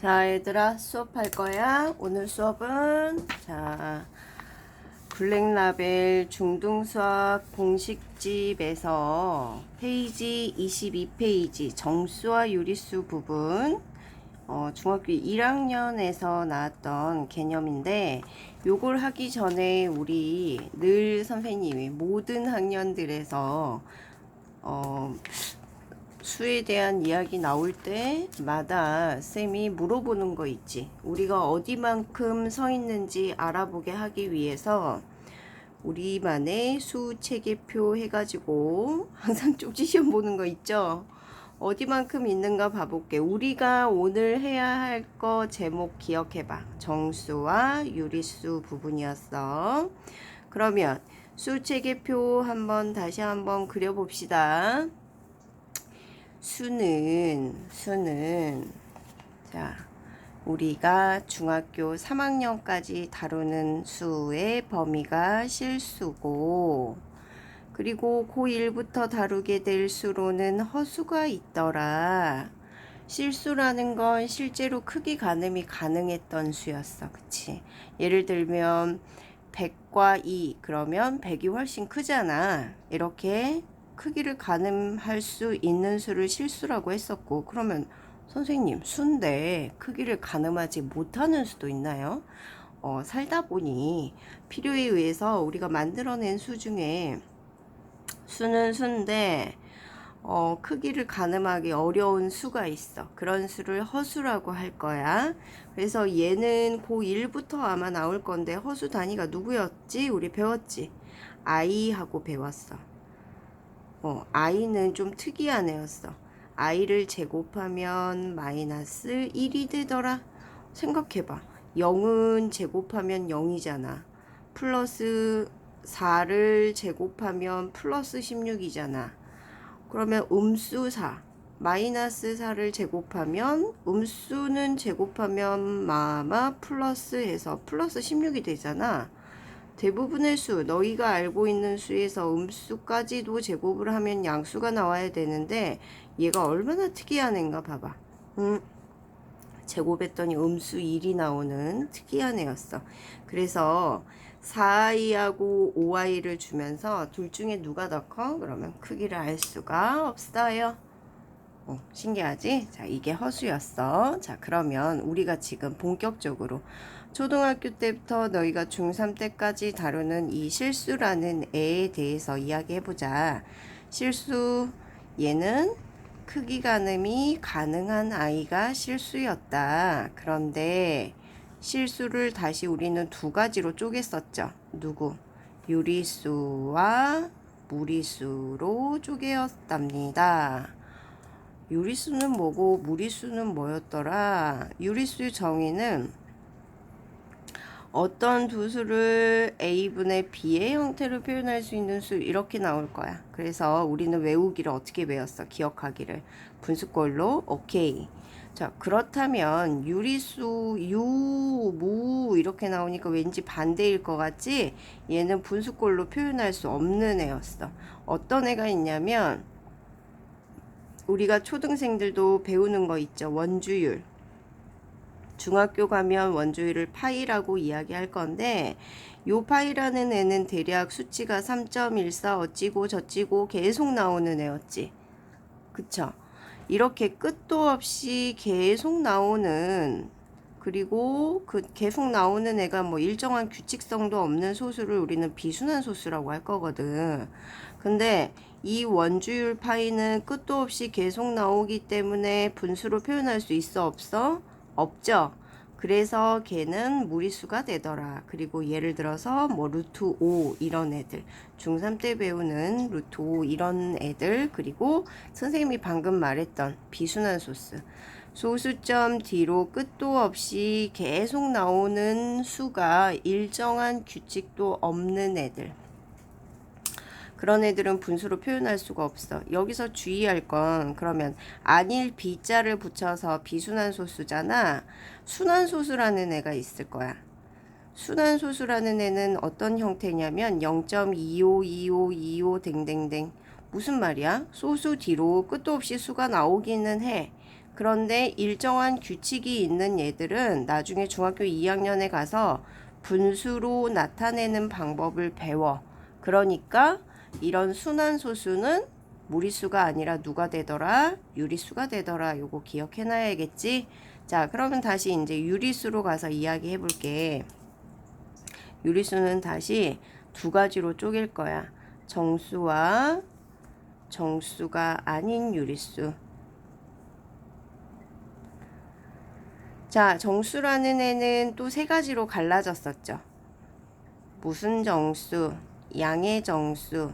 자, 얘들아, 수업할 거야. 오늘 수업은, 블랙라벨 중등수학 공식집에서 페이지 22페이지 정수와 유리수 부분, 중학교 1학년에서 나왔던 개념인데, 요걸 하기 전에 우리 늘 선생님이 모든 학년들에서, 수에 대한 이야기 나올 때마다 쌤이 물어보는 거 있지. 우리가 어디만큼 서 있는지 알아보게 하기 위해서 우리만의 수 체계표 해가지고 항상 쪽지 시험 보는 거 있죠. 어디만큼 있는가 봐볼게. 우리가 오늘 해야 할 거 제목 기억해봐. 정수와 유리수 부분이었어. 그러면 수 체계표 다시 한번 그려봅시다. 수는 우리가 중학교 3학년까지 다루는 수의 범위가 실수고, 그리고 고1부터 다루게 될 수로는 허수가 있더라. 실수라는 건 실제로 크기 가늠이 가능했던 수였어. 그치? 예를 들면 100과 2 그러면 100이 훨씬 크잖아. 이렇게 크기를 가늠할 수 있는 수를 실수라고 했었고, 그러면 선생님 수인데 크기를 가늠하지 못하는 수도 있나요? 살다 보니 필요에 의해서 우리가 만들어낸 수 중에 수는 수인데 크기를 가늠하기 어려운 수가 있어. 그런 수를 허수라고 할 거야. 그래서 얘는 고1부터 아마 나올 건데, 허수 단위가 누구였지? 우리 배웠지? i하고 배웠어. i는 좀 특이한 애였어. i를 제곱하면 마이너스 1이 되더라. 생각해봐. 0은 제곱하면 0이잖아. 플러스 4를 제곱하면 플러스 16이잖아. 그러면 음수 4, 마이너스 4를 제곱하면 음수는 제곱하면 플러스 해서 플러스 16이 되잖아. 대부분의 수, 너희가 알고 있는 수에서 음수까지도 제곱을 하면 양수가 나와야 되는데, 얘가 얼마나 특이한 애인가 봐봐. 제곱했더니 음수 1이 나오는 특이한 애였어. 그래서 4i하고 5i를 주면서 둘 중에 누가 더 커? 그러면 크기를 알 수가 없어요. 신기하지? 자, 이게 허수였어. 자, 그러면 우리가 지금 본격적으로 초등학교 때부터 너희가 중3 때까지 다루는 이 실수라는 애에 대해서 이야기해보자. 실수, 얘는 크기 가늠이 가능한 아이가 실수였다. 그런데 실수를 다시 우리는 두 가지로 쪼갰었죠. 누구? 유리수와 무리수로 쪼개었답니다. 유리수는 뭐고 무리수는 뭐였더라? 유리수의 정의는 어떤 두 수를 a분의 b의 형태로 표현할 수 있는 수, 이렇게 나올 거야. 그래서 우리는 외우기를 어떻게 외웠어? 기억하기를 분수꼴로. 오케이. 자, 그렇다면 유리수 유, 무 이렇게 나오니까 왠지 반대일 것 같지? 얘는 분수꼴로 표현할 수 없는 애였어. 어떤 애가 있냐면, 우리가 초등생들도 배우는 거 있죠. 원주율. 중학교 가면 원주율을 파이라고 이야기할 건데, 요 파이라는 애는 대략 수치가 3.14 어찌고 저찌고 계속 나오는 애였지. 그쵸? 이렇게 끝도 없이 계속 나오는, 그리고 그 계속 나오는 애가 뭐 일정한 규칙성도 없는 소수를 우리는 비순환 소수라고 할 거거든. 근데 이 원주율 파이는 끝도 없이 계속 나오기 때문에 분수로 표현할 수 있어, 없어? 없죠. 그래서 걔는 무리수가 되더라. 그리고 예를 들어서 뭐 루트 5 이런 애들, 중3 때 배우는 루트 5 이런 애들, 그리고 선생님이 방금 말했던 비순환 소수, 소수점 뒤로 끝도 없이 계속 나오는 수가 일정한 규칙도 없는 애들, 그런 애들은 분수로 표현할 수가 없어. 여기서 주의할 건, 그러면 안일 B자를 붙여서 비순환 소수잖아. 순환 소수라는 애가 있을 거야. 순환 소수라는 애는 어떤 형태냐면 0.252525 댕댕댕. 무슨 말이야? 소수 뒤로 끝도 없이 수가 나오기는 해. 그런데 일정한 규칙이 있는 얘들은 나중에 중학교 2학년에 가서 분수로 나타내는 방법을 배워. 그러니까 이런 순환소수는 무리수가 아니라 누가 되더라? 유리수가 되더라. 요거 기억해놔야겠지? 자, 그러면 다시 이제 유리수로 가서 이야기해 볼게. 유리수는 다시 두 가지로 쪼갤 거야. 정수와 정수가 아닌 유리수. 자, 정수라는 애는 또 세 가지로 갈라졌었죠. 무슨 정수, 양의 정수.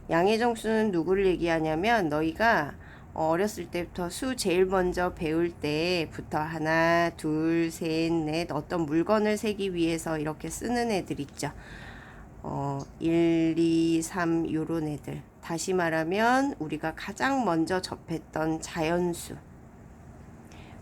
양의 정수는 누구를 얘기하냐면 너희가 어렸을 때부터 수 제일 먼저 배울 때부터 하나, 둘, 셋, 넷 어떤 물건을 세기 위해서 이렇게 쓰는 애들 있죠. 1, 2, 3 요런 애들. 다시 말하면 우리가 가장 먼저 접했던 자연수.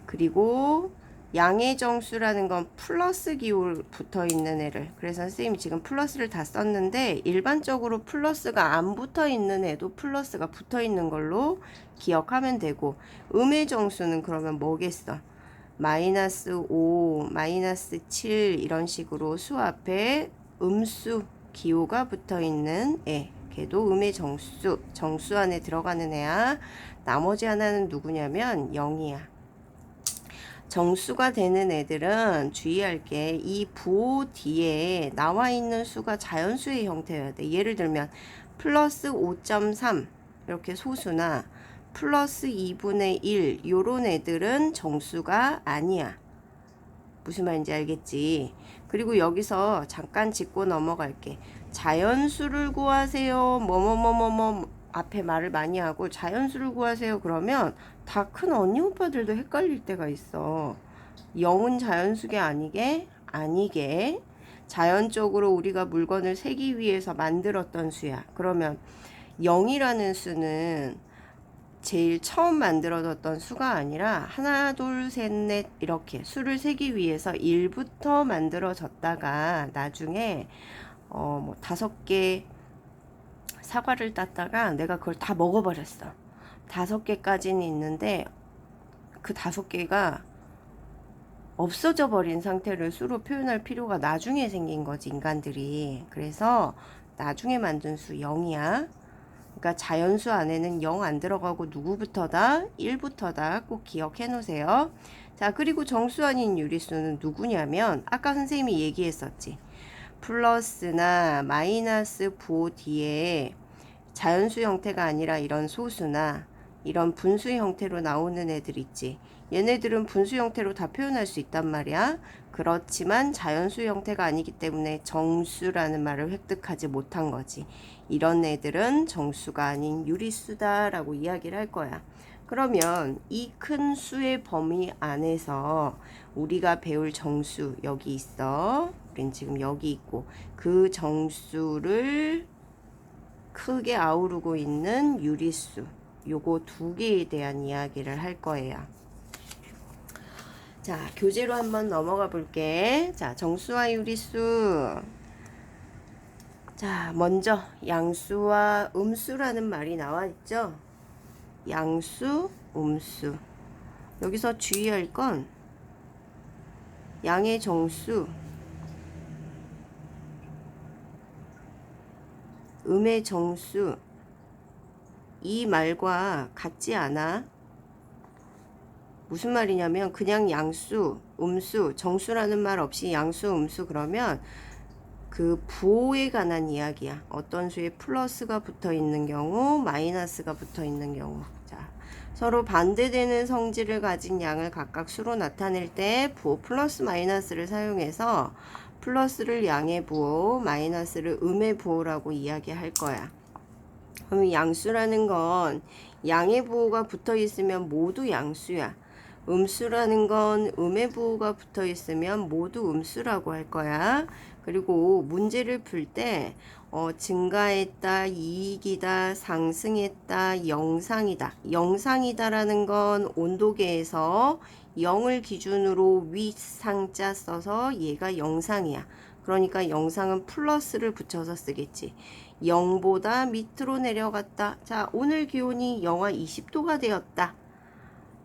그리고 양의 정수라는 건 플러스 기호 붙어 있는 애를, 그래서 선생님이 지금 플러스를 다 썼는데 일반적으로 플러스가 안 붙어 있는 애도 플러스가 붙어 있는 걸로 기억하면 되고, 음의 정수는 그러면 뭐겠어? 마이너스 5, 마이너스 7 이런 식으로 수 앞에 음수 기호가 붙어 있는 애, 걔도 음의 정수, 정수 안에 들어가는 애야. 나머지 하나는 누구냐면 0이야. 정수가 되는 애들은 주의할 게 이 부호 뒤에 나와 있는 수가 자연수의 형태여야 돼. 예를 들면 플러스 5.3 이렇게 소수나 플러스 2분의 1 요런 애들은 정수가 아니야. 무슨 말인지 알겠지? 그리고 여기서 잠깐 짚고 넘어갈게. 자연수를 구하세요. 뭐뭐뭐뭐뭐 앞에 말을 많이 하고 자연수를 구하세요. 그러면 다 큰 언니 오빠들도 헷갈릴 때가 있어. 0은 자연수게 아니게 자연적으로 우리가 물건을 세기 위해서 만들었던 수야. 그러면 0이라는 수는 제일 처음 만들어졌던 수가 아니라 하나, 둘, 셋, 넷 이렇게 수를 세기 위해서 1부터 만들어졌다가 나중에 뭐 5개 사과를 땄다가 내가 그걸 다 먹어버렸어. 5개까지는 있는데 그 5개가 없어져 버린 상태를 수로 표현할 필요가 나중에 생긴 거지, 인간들이. 그래서 나중에 만든 수 0이야. 그러니까 자연수 안에는 0 안 들어가고 누구부터다? 1부터다. 꼭 기억해 놓으세요. 자, 그리고 정수 아닌 유리수는 누구냐면 아까 선생님이 얘기했었지. 플러스나 마이너스 부호 뒤에 자연수 형태가 아니라 이런 소수나 이런 분수 형태로 나오는 애들 있지. 얘네들은 분수 형태로 다 표현할 수 있단 말이야. 그렇지만 자연수 형태가 아니기 때문에 정수라는 말을 획득하지 못한 거지. 이런 애들은 정수가 아닌 유리수다라고 이야기를 할 거야. 그러면 이 큰 수의 범위 안에서 우리가 배울 정수 여기 있어. 우린 지금 여기 있고 그 정수를 크게 아우르고 있는 유리수, 요거 두 개에 대한 이야기를 할 거예요. 자, 교재로 한번 넘어가 볼게. 자, 정수와 유리수. 자, 먼저 양수와 음수라는 말이 나와 있죠. 양수, 음수. 여기서 주의할 건 양의 정수, 음의 정수, 이 말과 같지 않아. 무슨 말이냐면 그냥 양수, 음수, 정수라는 말 없이 양수, 음수 그러면 그 부호에 관한 이야기야. 어떤 수에 플러스가 붙어 있는 경우, 마이너스가 붙어 있는 경우. 자, 서로 반대되는 성질을 가진 양을 각각 수로 나타낼 때 부호 플러스 마이너스를 사용해서 플러스를 양의 부호, 마이너스를 음의 부호라고 이야기할 거야. 그럼 양수라는 건 양의 부호가 붙어 있으면 모두 양수야. 음수라는 건 음의 부호가 붙어 있으면 모두 음수라고 할 거야. 그리고 문제를 풀 때 증가했다, 이익이다, 상승했다, 영상이다. 영상이다라는 건 온도계에서 0을 기준으로 윗상자 써서 얘가 영상이야. 그러니까 영상은 플러스를 붙여서 쓰겠지. 0보다 밑으로 내려갔다. 자, 오늘 기온이 영하 20도가 되었다.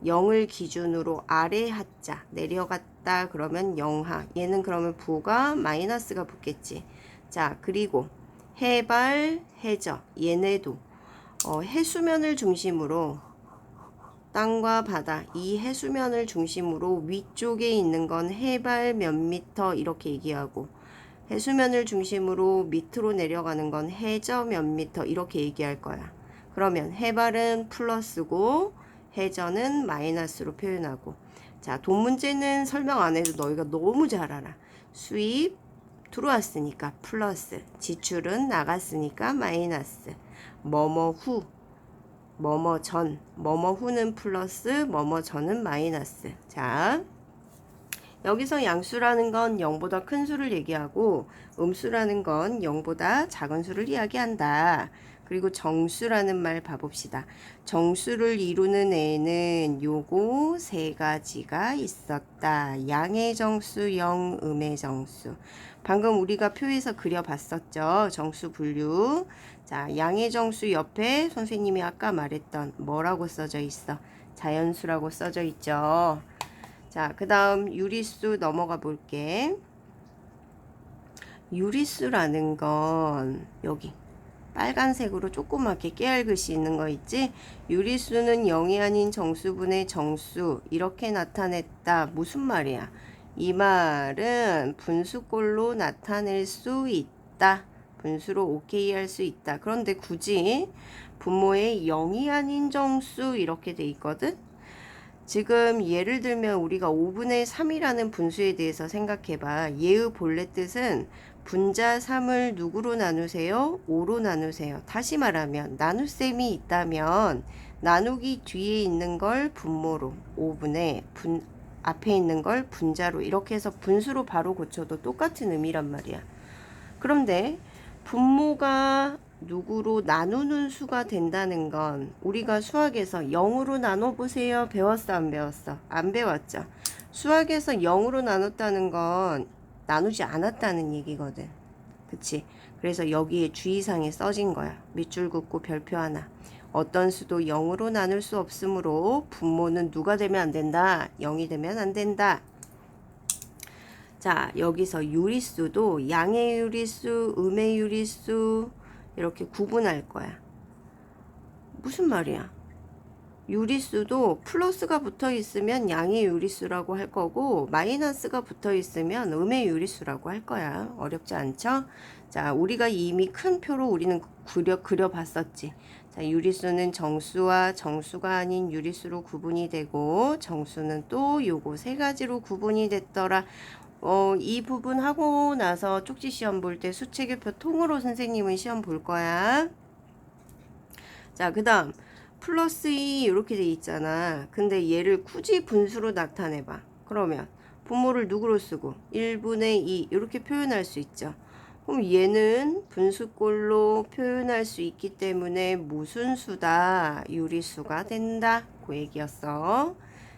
0을 기준으로 아래 하자 내려갔다 그러면 0하. 얘는 그러면 부가 마이너스가 붙겠지. 자, 그리고 해발, 해저 얘네도 해수면을 중심으로 땅과 바다 이 해수면을 중심으로 위쪽에 있는 건 해발 몇 미터 이렇게 얘기하고 해수면을 중심으로 밑으로 내려가는 건 해저 몇 미터 이렇게 얘기할 거야. 그러면 해발은 플러스고 해저는 마이너스로 표현하고. 자, 돈 문제는 설명 안 해도 너희가 너무 잘 알아. 수입 들어왔으니까 플러스, 지출은 나갔으니까 마이너스, 뭐뭐 후 뭐뭐 전, 뭐뭐 후는 플러스, 뭐뭐 전은 마이너스. 자, 여기서 양수라는 건 0보다 큰 수를 얘기하고 음수라는 건 0보다 작은 수를 이야기한다. 그리고 정수라는 말 봐봅시다. 정수를 이루는 애는 요거 세 가지가 있었다. 양의 정수, 영, 음의 정수. 방금 우리가 표에서 그려봤었죠. 정수 분류. 자, 양의 정수 옆에 선생님이 아까 말했던 뭐라고 써져 있어? 자연수라고 써져 있죠. 자, 그 다음 유리수 넘어가 볼게. 유리수라는 건 여기 빨간색으로 조그맣게 깨알글씨 있는 거 있지? 유리수는 0이 아닌 정수분의 정수 이렇게 나타냈다. 무슨 말이야? 이 말은 분수꼴로 나타낼 수 있다. 분수로 오케이 할 수 있다. 그런데 굳이 분모에 0이 아닌 정수 이렇게 돼 있거든? 지금 예를 들면 우리가 5분의 3이라는 분수에 대해서 생각해봐. 얘의 본래 뜻은 분자 3을 누구로 나누세요? 5로 나누세요. 다시 말하면 나눗셈이 있다면 나누기 뒤에 있는 걸 분모로 5분의 앞에 있는 걸 분자로 이렇게 해서 분수로 바로 고쳐도 똑같은 의미란 말이야. 그런데 분모가 누구로 나누는 수가 된다는 건 우리가 수학에서 0으로 나눠보세요. 배웠어? 안 배웠어? 안 배웠죠. 수학에서 0으로 나눴다는 건 나누지 않았다는 얘기거든. 그치? 그래서 여기에 주의사항에 써진 거야. 밑줄 긋고 별표 하나. 어떤 수도 0으로 나눌 수 없으므로 분모는 누가 되면 안 된다? 0이 되면 안 된다. 자, 여기서 유리수도 양의 유리수, 음의 유리수 이렇게 구분할 거야. 무슨 말이야? 유리수도 플러스가 붙어 있으면 양의 유리수라고 할 거고 마이너스가 붙어 있으면 음의 유리수라고 할 거야. 어렵지 않죠? 자, 우리가 이미 큰 표로 우리는 그려봤었지. 자, 유리수는 정수와 정수가 아닌 유리수로 구분이 되고 정수는 또 요거 세 가지로 구분이 됐더라. 이 부분 하고 나서 쪽지 시험 볼 때 수체계표 통으로 선생님은 시험 볼 거야. 자, 그 다음 플러스 2 이렇게 돼 있잖아. 근데 얘를 굳이 분수로 나타내봐. 그러면 분모를 누구로 쓰고 1분의 2 이렇게 표현할 수 있죠. 그럼 얘는 분수꼴로 표현할 수 있기 때문에 무슨 수다? 유리수가 된다. 그 얘기였어.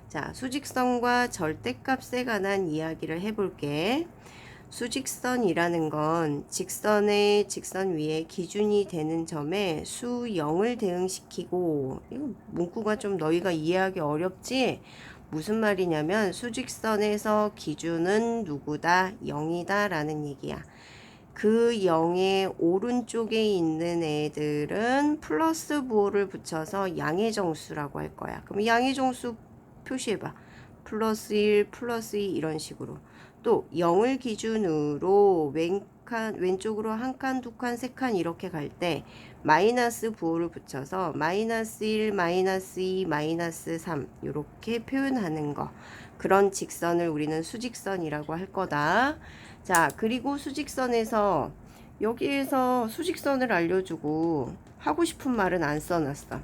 자, 수직선과 절대값에 관한 이야기를 해볼게. 수직선이라는 건 직선의 직선 위에 기준이 되는 점에 수 0을 대응시키고, 이거 문구가 좀 너희가 이해하기 어렵지? 무슨 말이냐면 수직선에서 기준은 누구다? 0이다 라는 얘기야. 그 0의 오른쪽에 있는 애들은 플러스 부호를 붙여서 양의 정수라고 할 거야. 그럼 양의 정수 표시해봐. 플러스 1, 플러스 2 이런 식으로. 또 0을 기준으로 왼쪽으로 한 칸, 두 칸, 세 칸 이렇게 갈 때 마이너스 부호를 붙여서 마이너스 1, 마이너스 2, 마이너스 3 이렇게 표현하는 거. 그런 직선을 우리는 수직선이라고 할 거다. 자, 그리고 수직선에서 여기에서 수직선을 알려주고 하고 싶은 말은 안 써놨어.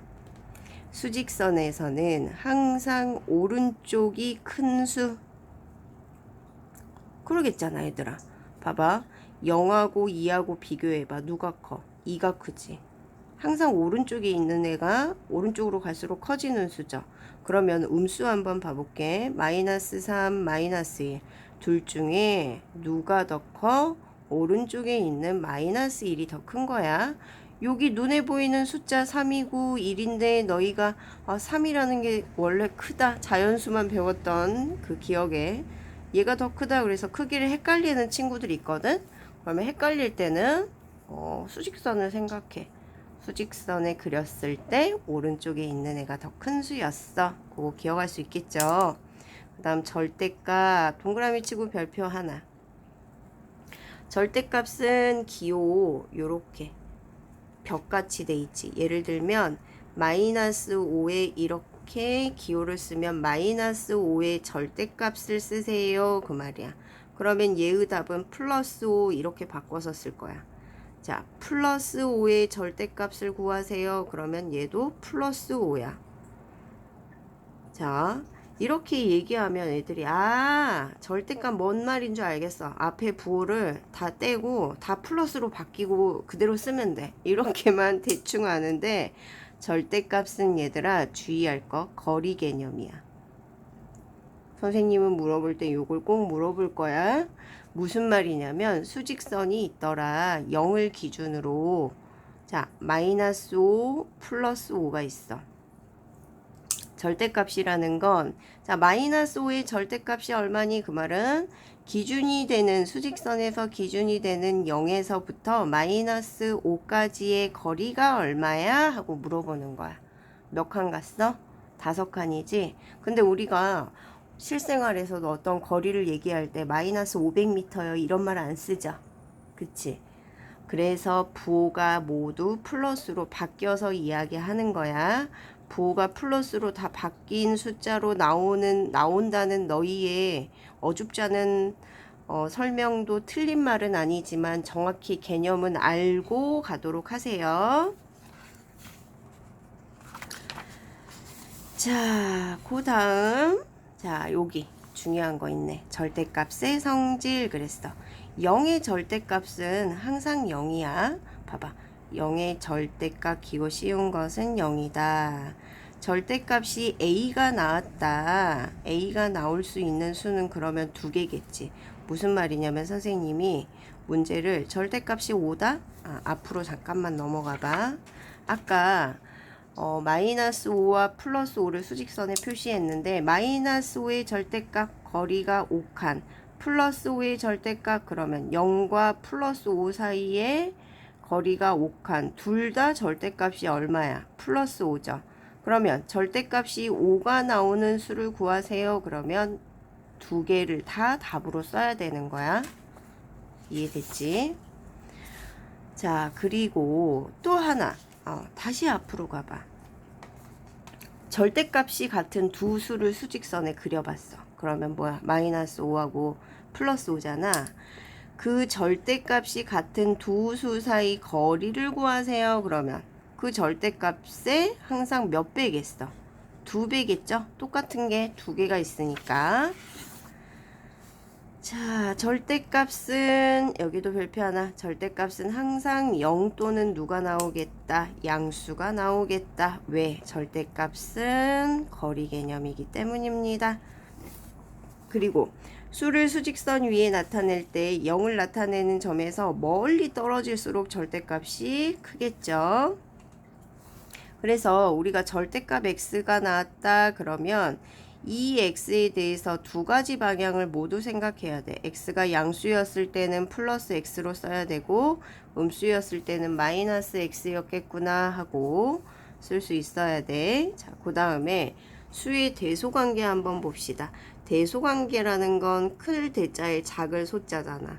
수직선에서는 항상 오른쪽이 큰 수. 그러겠잖아, 얘들아. 봐봐. 0하고 2하고 비교해봐. 누가 커? 2가 크지. 항상 오른쪽에 있는 애가 오른쪽으로 갈수록 커지는 수죠. 그러면 음수 한번 봐볼게. 마이너스 3, 마이너스 1. 둘 중에 누가 더 커? 오른쪽에 있는 마이너스 1이 더 큰 거야. 여기 눈에 보이는 숫자 3이고 1인데 너희가 3이라는 게 원래 크다. 자연수만 배웠던 그 기억에 얘가 더 크다. 그래서 크기를 헷갈리는 친구들이 있거든. 그러면 헷갈릴 때는 수직선을 생각해. 수직선에 그렸을 때 오른쪽에 있는 애가 더 큰 수였어. 그거 기억할 수 있겠죠. 그 다음 절대값 동그라미 치고 별표 하나. 절대값은 기호 요렇게 벽같이 돼 있지. 예를 들면 마이너스 5에 이렇게 기호를 쓰면 마이너스 5의 절대값을 쓰세요 그 말이야. 그러면 얘의 답은 플러스 5 이렇게 바꿔서 쓸 거야. 자, 플러스 5의 절대값을 구하세요. 그러면 얘도 플러스 5야. 자, 이렇게 얘기하면 애들이 절대값 뭔 말인 줄 알겠어. 앞에 부호를 다 떼고 다 플러스로 바뀌고 그대로 쓰면 돼. 이렇게만 대충 아는데 절대값은 얘들아 주의할 거 거리 개념이야. 선생님은 물어볼 때 요걸 꼭 물어볼 거야. 무슨 말이냐면 수직선이 있더라. 0을 기준으로 자 마이너스 5 플러스 5가 있어. 절대값이라는 건 자 마이너스 5의 절대값이 얼마니? 그 말은 기준이 되는 수직선에서 기준이 되는 0에서부터 마이너스 5까지의 거리가 얼마야? 하고 물어보는 거야. 몇 칸 갔어? 5칸이지? 근데 우리가 실생활에서도 어떤 거리를 얘기할 때 마이너스 500m요 이런 말 안 쓰죠. 그치? 그래서 부호가 모두 플러스로 바뀌어서 이야기하는 거야. 부호가 플러스로 다 바뀐 숫자로 나온다는 너희의 어줍지 않은 설명도 틀린 말은 아니지만 정확히 개념은 알고 가도록 하세요. 자, 그 다음 자 여기 중요한 거 있네. 절대값의 성질 그랬어. 0의 절대값은 항상 0이야. 봐봐. 0의 절대값 기호 씌운 것은 0이다. 절대값이 A가 나왔다. A가 나올 수 있는 수는 그러면 2개겠지. 무슨 말이냐면 선생님이 문제를 절대값이 5다? 앞으로 잠깐만 넘어가 봐. 아까 마이너스 5와 플러스 5를 수직선에 표시했는데 마이너스 5의 절대값 거리가 5칸 플러스 5의 절대값 그러면 0과 플러스 5 사이에 거리가 5칸 둘 다 절대값이 얼마야? 플러스 5죠. 그러면 절대값이 5가 나오는 수를 구하세요. 그러면 2개를 다 답으로 써야 되는 거야. 이해됐지? 자, 그리고 또 하나 다시 앞으로 가봐. 절대값이 같은 두 수를 수직선에 그려봤어. 그러면 뭐야? 마이너스 5하고 플러스 5잖아. 그 절대값이 같은 두 수 사이 거리를 구하세요. 그러면 그 절대값에 항상 몇 배겠어? 2배겠죠? 똑같은 게 2개가 있으니까. 자, 절대값은 여기도 별표 하나. 절대값은 항상 0 또는 누가 나오겠다. 양수가 나오겠다. 왜? 절대값은 거리 개념이기 때문입니다. 그리고 수를 수직선 위에 나타낼 때 0을 나타내는 점에서 멀리 떨어질수록 절대값이 크겠죠. 그래서 우리가 절대값 x가 나왔다 그러면 이 x에 대해서 두 가지 방향을 모두 생각해야 돼. x가 양수였을 때는 플러스 x로 써야 되고 음수였을 때는 마이너스 x였겠구나 하고 쓸 수 있어야 돼. 자, 그 다음에 수의 대소관계 한번 봅시다. 대소관계라는 건 큰 대자에 작을 소자잖아.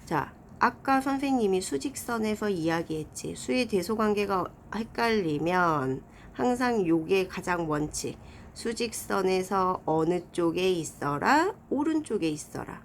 자, 아까 선생님이 수직선에서 이야기했지. 수의 대소관계가 헷갈리면 항상 요게 가장 원칙. 수직선에서 어느 쪽에 있어라? 오른쪽에 있어라.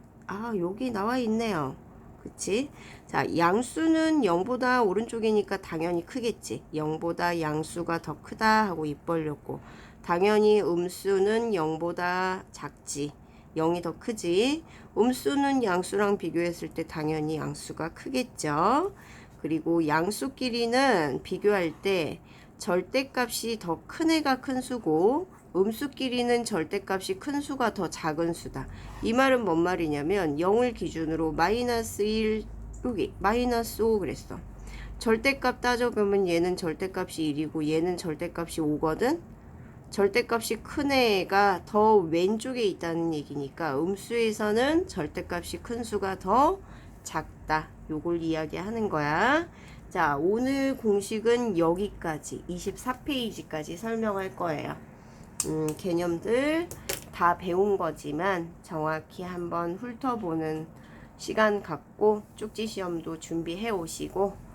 여기 나와 있네요. 그치? 자, 양수는 0보다 오른쪽이니까 당연히 크겠지. 0보다 양수가 더 크다 하고 입 벌렸고, 당연히 음수는 0보다 작지. 0이 더 크지. 음수는 양수랑 비교했을 때 당연히 양수가 크겠죠. 그리고 양수끼리는 비교할 때 절대값이 더 큰 애가 큰 수고 음수끼리는 절대값이 큰 수가 더 작은 수다. 이 말은 뭔 말이냐면 0을 기준으로 마이너스 1, 여기 마이너스 5 그랬어. 절대값 따져보면 얘는 절대값이 1이고 얘는 절대값이 5거든. 절대값이 큰 애가 더 왼쪽에 있다는 얘기니까 음수에서는 절대값이 큰 수가 더 작다. 요걸 이야기하는 거야. 자, 오늘 공식은 여기까지 24페이지까지 설명할 거예요. 개념들 다 배운 거지만 정확히 한번 훑어보는 시간 갖고 쪽지 시험도 준비해 오시고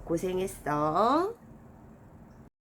고생했어.